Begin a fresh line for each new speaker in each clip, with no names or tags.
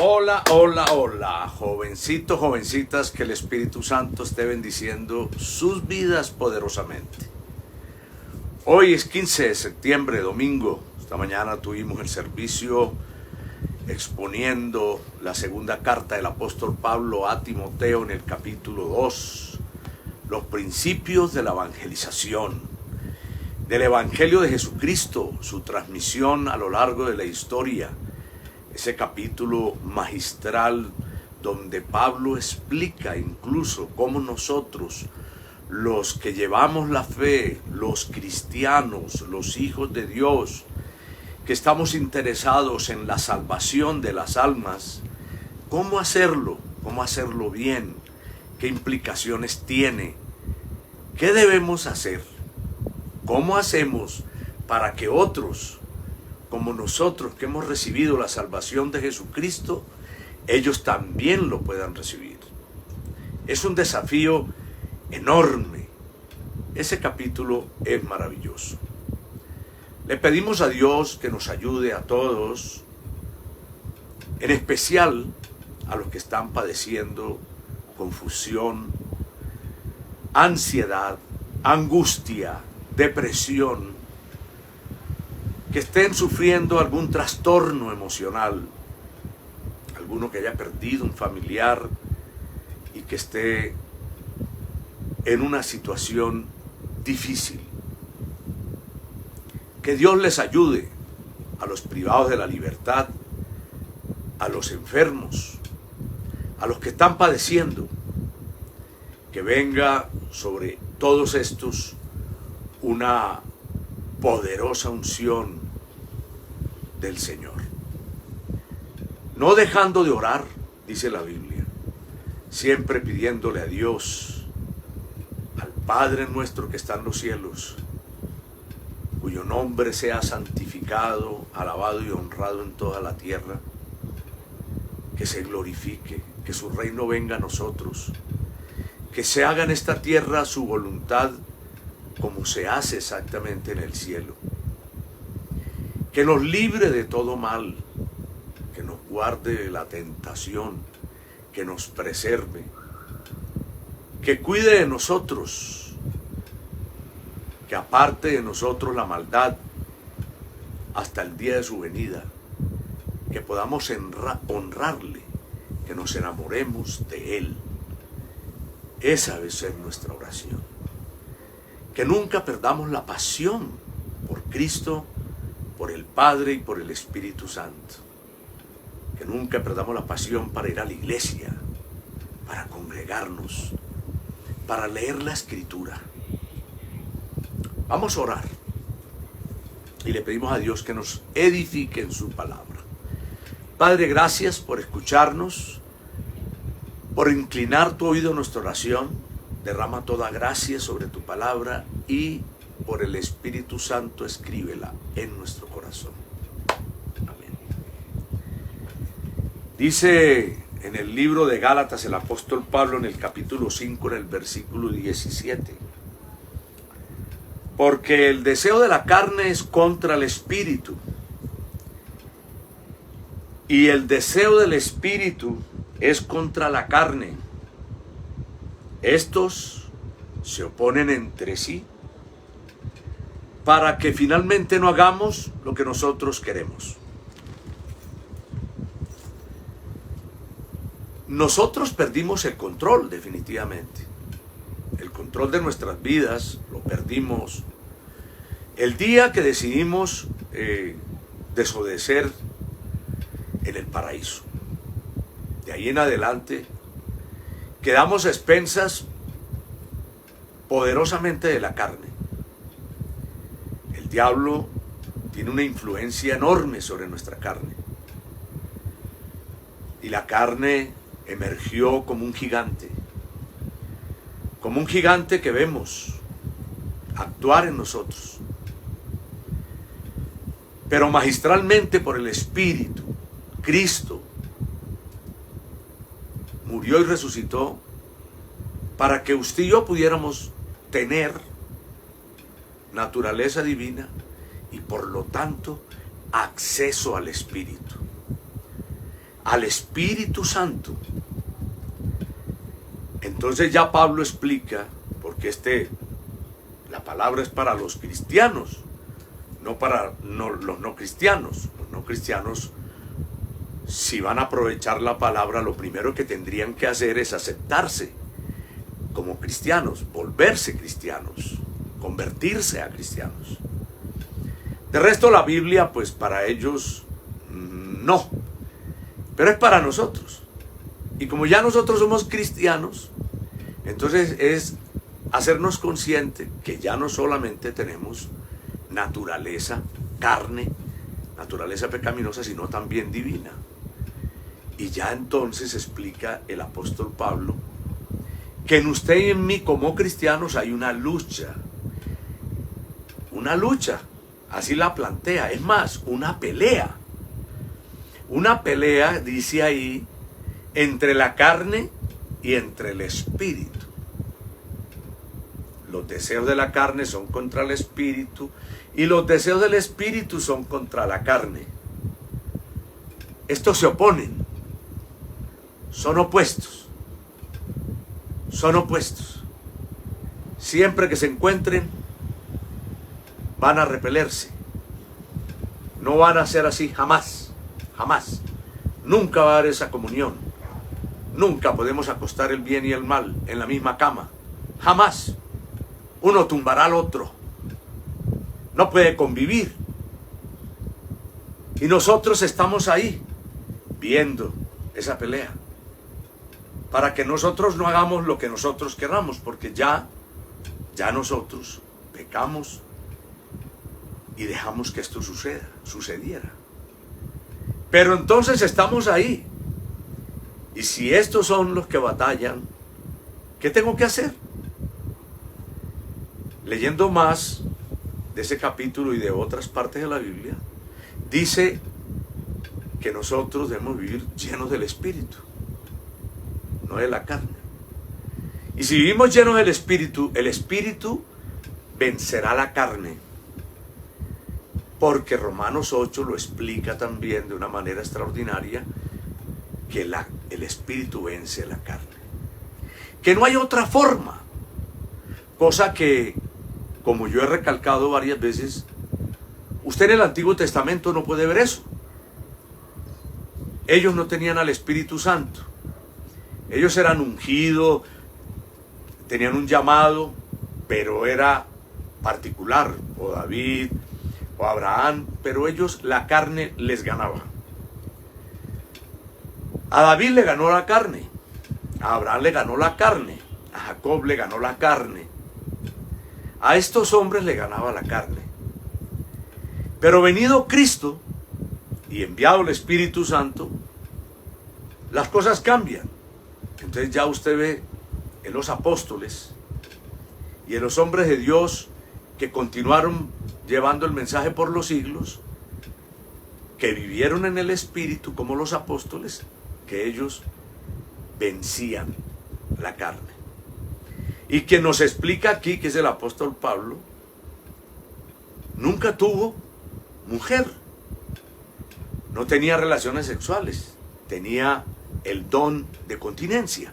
Hola, hola, hola, jovencitos, jovencitas, que el Espíritu Santo esté bendiciendo sus vidas poderosamente. Hoy es 15 de septiembre, domingo. Esta mañana tuvimos el servicio exponiendo la segunda carta del apóstol Pablo a Timoteo en el capítulo 2, los principios de la evangelización, del Evangelio de Jesucristo, su transmisión a lo largo de la historia. Ese capítulo magistral donde Pablo explica incluso cómo nosotros, los que llevamos la fe, los cristianos, los hijos de Dios, que estamos interesados en la salvación de las almas, cómo hacerlo bien, qué implicaciones tiene, qué debemos hacer, cómo hacemos para que otros, como nosotros que hemos recibido la salvación de Jesucristo, ellos también lo puedan recibir. Es un desafío enorme. Ese capítulo es maravilloso. Le pedimos a Dios que nos ayude a todos, en especial a los que están padeciendo confusión, ansiedad, angustia, depresión, que estén sufriendo algún trastorno emocional, alguno que haya perdido un familiar y que esté en una situación difícil. Que Dios les ayude a los privados de la libertad, a los enfermos, a los que están padeciendo, que venga sobre todos estos una poderosa unción del Señor. No dejando de orar, dice la Biblia, siempre pidiéndole a Dios, al Padre nuestro que está en los cielos, cuyo nombre sea santificado, alabado y honrado en toda la tierra, que se glorifique, que su reino venga a nosotros, que se haga en esta tierra su voluntad como se hace exactamente en el cielo. Que nos libre de todo mal, que nos guarde de la tentación, que nos preserve, que cuide de nosotros, que aparte de nosotros la maldad hasta el día de su venida, que podamos honrarle, que nos enamoremos de Él. Esa debe ser nuestra oración. Que nunca perdamos la pasión por Cristo, por el Padre y por el Espíritu Santo. Que nunca perdamos la pasión para ir a la iglesia, para congregarnos, para leer la Escritura. Vamos a orar y le pedimos a Dios que nos edifique en su palabra. Padre, gracias por escucharnos, por inclinar tu oído a nuestra oración. Derrama toda gracia sobre tu palabra y por el Espíritu Santo escríbela en nuestro corazón. Amén. Dice en el libro de Gálatas el apóstol Pablo en el capítulo 5, en el versículo 17. Porque el deseo de la carne es contra el Espíritu, y el deseo del Espíritu es contra la carne. Estos se oponen entre sí para que finalmente no hagamos lo que nosotros queremos. Nosotros perdimos el control definitivamente. El control de nuestras vidas lo perdimos el día que decidimos desobedecer en el paraíso. De ahí en adelante quedamos a expensas poderosamente de la carne. El diablo tiene una influencia enorme sobre nuestra carne. Y la carne emergió como un gigante que vemos actuar en nosotros. Pero magistralmente por el Espíritu, Cristo murió y resucitó para que usted y yo pudiéramos tener naturaleza divina y por lo tanto acceso al Espíritu. al Espíritu Santo. Entonces ya Pablo explica, porque la palabra es para los cristianos, no para los no cristianos. Los no cristianos, si van a aprovechar la palabra, lo primero que tendrían que hacer es aceptarse como cristianos, volverse cristianos, convertirse a cristianos. De resto, la Biblia, pues para ellos no, pero es para nosotros. Y como ya nosotros somos cristianos, entonces es hacernos conscientes que ya no solamente tenemos naturaleza, carne, naturaleza pecaminosa, sino también divina. Y ya entonces explica el apóstol Pablo que en usted y en mí como cristianos hay una lucha, así la plantea, es más, una pelea, dice ahí, entre la carne y entre el espíritu. Los deseos de la carne son contra el espíritu y los deseos del espíritu son contra la carne. Estos se oponen, son opuestos. Siempre que se encuentren, van a repelerse. No van a ser así, jamás. Nunca va a haber esa comunión. Nunca podemos acostar el bien y el mal en la misma cama. Jamás. Uno tumbará al otro. No puede convivir. Y nosotros estamos ahí, viendo esa pelea, para que nosotros no hagamos lo que nosotros queramos, porque ya nosotros pecamos y dejamos que esto sucediera. Pero entonces estamos ahí. Y si estos son los que batallan, ¿qué tengo que hacer? Leyendo más de ese capítulo y de otras partes de la Biblia, dice que nosotros debemos vivir llenos del Espíritu, no de la carne. Y si vivimos llenos del Espíritu, el Espíritu vencerá la carne. Porque Romanos 8 lo explica también de una manera extraordinaria, que el Espíritu vence la carne. Que no hay otra forma. Cosa que, como yo he recalcado varias veces, usted en el Antiguo Testamento no puede ver eso. Ellos no tenían al Espíritu Santo. Ellos eran ungidos, tenían un llamado, pero era particular, o David, o Abraham, pero ellos, la carne les ganaba. A David le ganó la carne, a Abraham le ganó la carne, a Jacob le ganó la carne, a estos hombres le ganaba la carne. Pero venido Cristo y enviado el Espíritu Santo, las cosas cambian. Entonces ya usted ve en los apóstoles y en los hombres de Dios que continuaron llevando el mensaje por los siglos, que vivieron en el Espíritu como los apóstoles, que ellos vencían la carne. Y quien nos explica aquí, que es el apóstol Pablo, nunca tuvo mujer, no tenía relaciones sexuales, tenía el don de continencia.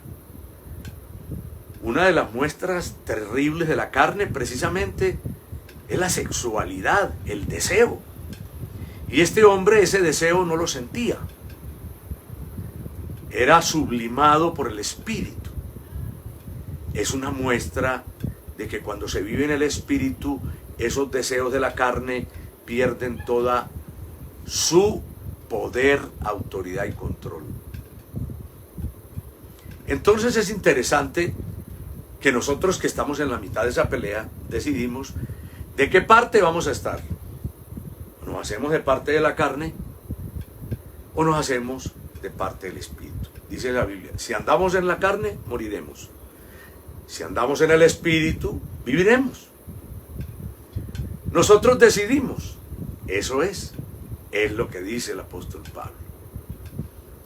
Una de las muestras terribles de la carne precisamente es la sexualidad, el deseo. Y este hombre ese deseo no lo sentía. Era sublimado por el Espíritu. Es una muestra de que cuando se vive en el Espíritu, esos deseos de la carne pierden toda su poder, autoridad y control. Entonces es interesante que nosotros que estamos en la mitad de esa pelea decidimos de qué parte vamos a estar. ¿Nos hacemos de parte de la carne o nos hacemos de parte del Espíritu? Dice la Biblia, si andamos en la carne, moriremos. Si andamos en el Espíritu, viviremos. Nosotros decidimos. Eso es lo que dice el apóstol Pablo.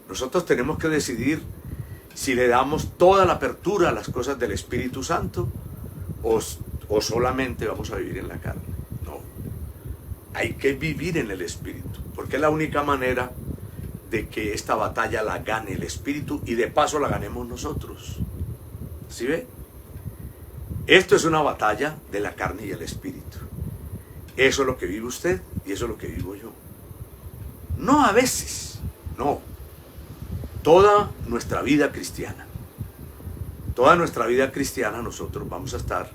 Nosotros tenemos que decidir si le damos toda la apertura a las cosas del Espíritu Santo o solamente vamos a vivir en la carne. No, hay que vivir en el Espíritu, porque es la única manera de que esta batalla la gane el Espíritu y de paso la ganemos nosotros. ¿Sí ve? Esto es una batalla de la carne y el Espíritu. Eso es lo que vive usted y eso es lo que vivo yo. No a veces, no. Toda nuestra vida cristiana. Toda nuestra vida cristiana nosotros vamos a estar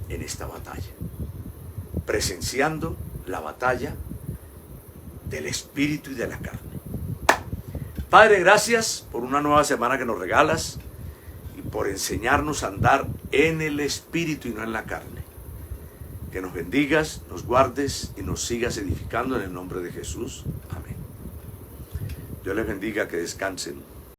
en esta batalla. Presenciando la batalla del Espíritu y de la carne. Padre, gracias por una nueva semana que nos regalas y por enseñarnos a andar en el Espíritu y no en la carne. Que nos bendigas, nos guardes y nos sigas edificando en el nombre de Jesús. Amén. Dios les bendiga, que descansen.